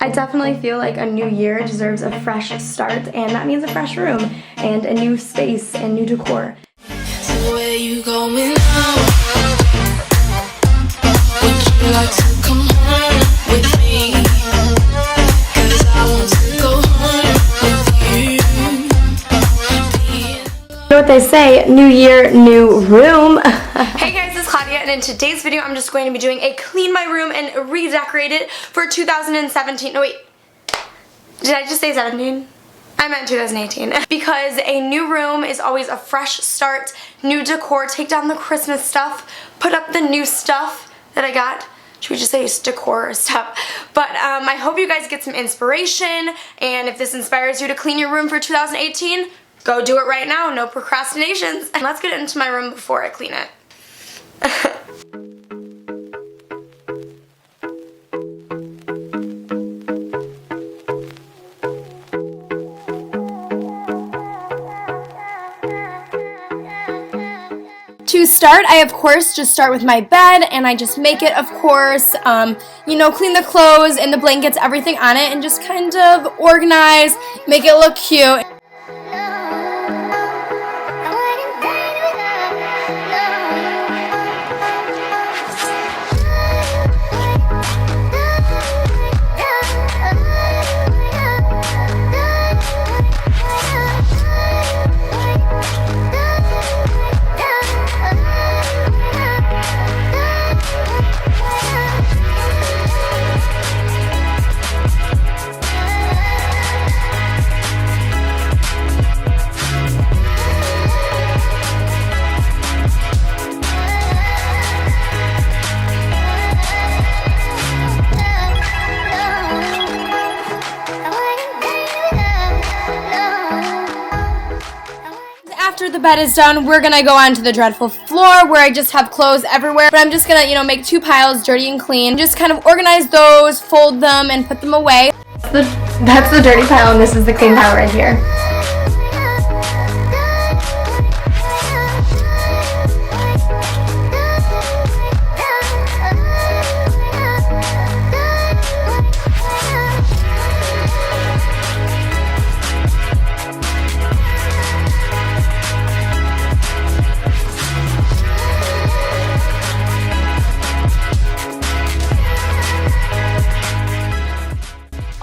I definitely feel like a new year deserves a fresh start, and that means a fresh room and a new space and new decor. So where you going now? Would you like to come home with me? 'Cause I want to go home with you. You know what they say, new year, new room. Hey guys, it's Claudia, and in today's video I'm just going to be doing a clean my room and redecorate it for 2017. No wait, did I just say 17? I meant 2018. Because a new room is always a fresh start, new decor, take down the Christmas stuff, put up the new stuff that I got. Should we just say decor or stuff? But I hope you guys get some inspiration, and if this inspires you to clean your room for 2018, go do it right now, no procrastinations. And let's get into my room before I clean it. To start, I of course just start with my bed, and I just make it, of course, you know, clean the clothes and the blankets, everything on it, and just kind of organize, make it look cute. After the bed is done, we're gonna go on to the dreadful floor where I just have clothes everywhere. But I'm just gonna, you know, make two piles, dirty and clean. Just kind of organize those, fold them, and put them away. That's the dirty pile, and this is the clean pile right here.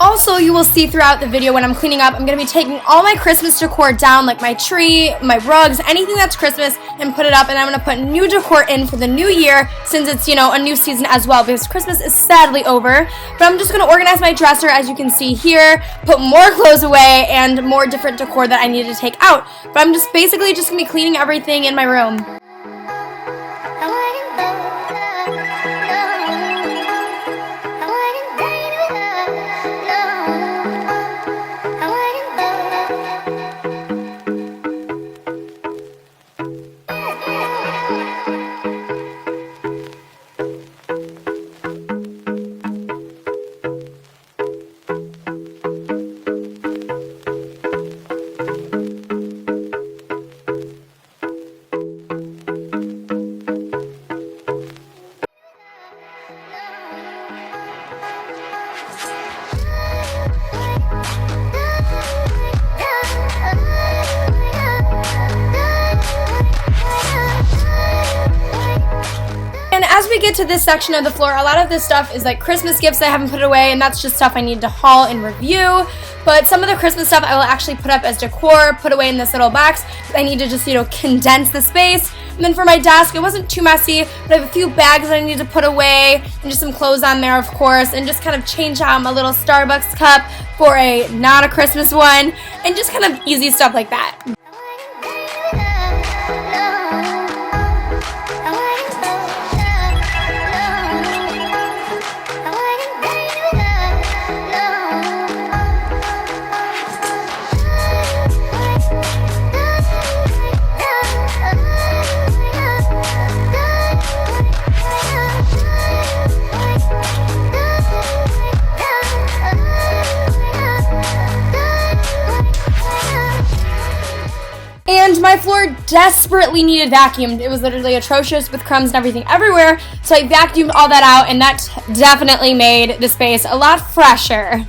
Also, you will see throughout the video when I'm cleaning up, I'm going to be taking all my Christmas decor down, like my tree, my rugs, anything that's Christmas, and put it up, and I'm going to put new decor in for the new year, since it's, you know, a new season as well, because Christmas is sadly over. But I'm just going to organize my dresser, as you can see here, put more clothes away, and more different decor that I need to take out. But I'm just basically just going to be cleaning everything in my room. As we get to this section of the floor, a lot of this stuff is like Christmas gifts that I haven't put away, and that's just stuff I need to haul and review. But some of the Christmas stuff I will actually put up as decor, put away in this little box. I need to just, you know, condense the space. And then for my desk, it wasn't too messy, but I have a few bags that I need to put away, and just some clothes on there, of course, and just kind of change out my little Starbucks cup for a not a Christmas one, and just kind of easy stuff like that. desperately needed vacuumed. It was literally atrocious with crumbs and everything everywhere. So I vacuumed all that out, and that definitely made the space a lot fresher.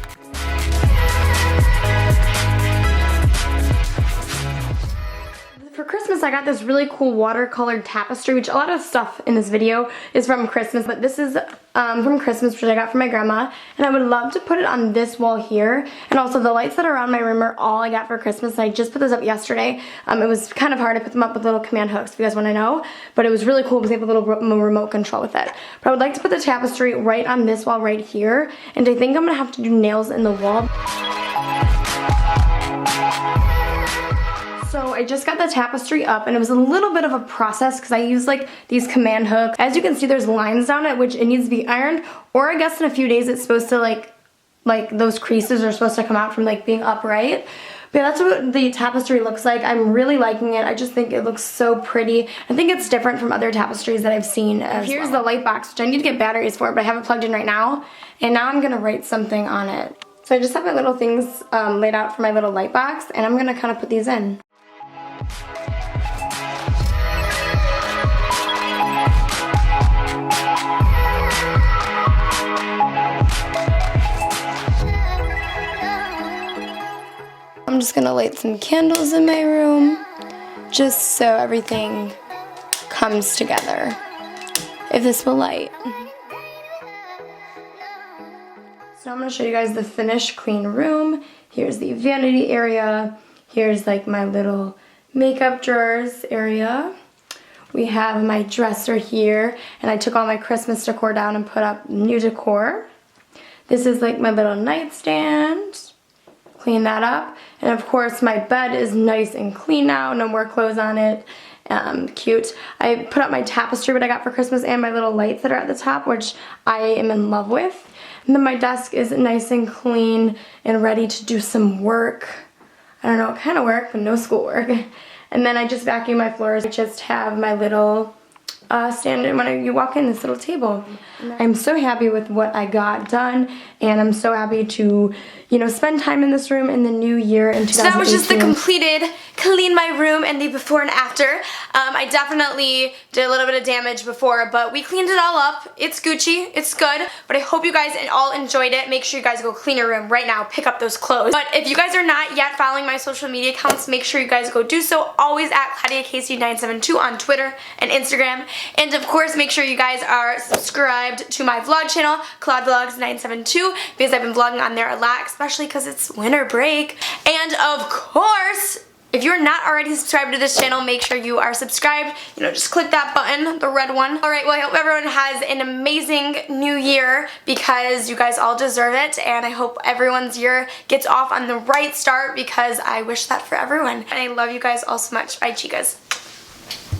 For Christmas, I got this really cool watercolored tapestry, which a lot of stuff in this video is from Christmas, but this is from Christmas, which I got from my grandma, and I would love to put it on this wall here. And also the lights that are around my room are all I got for Christmas. I just put those up yesterday. It was kind of hard to put them up with little command hooks, if you guys want to know, but it was really cool because they have a little remote control with it. But I would like to put the tapestry right on this wall right here, and I think I'm going to have to do nails in the wall. So I just got the tapestry up, and it was a little bit of a process because I used like these command hooks. As you can see, there's lines down it, which it needs to be ironed, or I guess in a few days it's supposed to like those creases are supposed to come out from like being upright. But that's what the tapestry looks like. I'm really liking it. I just think it looks so pretty. I think it's different from other tapestries that I've seen as well. Here's the light box, which I need to get batteries for, but I have it plugged in right now. And now I'm gonna write something on it. So I just have my little things laid out for my little light box, and I'm gonna kind of put these in. I'm just gonna light some candles in my room just so everything comes together, if this will light. So I'm gonna show you guys the finished clean room. Here's the vanity area. Here's like my little makeup drawers area. We have my dresser here, and I took all my Christmas decor down and put up new decor. This is like my little nightstand. Clean that up. And of course my bed is nice and clean now, no more clothes on it. Cute. I put up my tapestry that I got for Christmas and my little lights that are at the top, which I am in love with. And then my desk is nice and clean and ready to do some work. I don't know what kind of work, but no schoolwork. And then I just vacuum my floors. I just have my little stand when you walk in, this little table. I'm so happy with what I got done, and I'm so happy to, spend time in this room in the new year in 2018. So that was just the completed clean my room and the before and after. I definitely did a little bit of damage before, but we cleaned it all up. It's Gucci, it's good, but I hope you guys all enjoyed it. Make sure you guys go clean your room right now, pick up those clothes. But if you guys are not yet following my social media accounts, make sure you guys go do so. Always at ClaudiaCasey972 on Twitter and Instagram. And of course, make sure you guys are subscribed to my vlog channel, ClaudVlogs972, because I've been vlogging on there a lot, especially because it's winter break. And of course, if you're not already subscribed to this channel, make sure you are subscribed. Just click that button, the red one. Alright, well I hope everyone has an amazing new year because you guys all deserve it, and I hope everyone's year gets off on the right start because I wish that for everyone. And I love you guys all so much. Bye, chicas.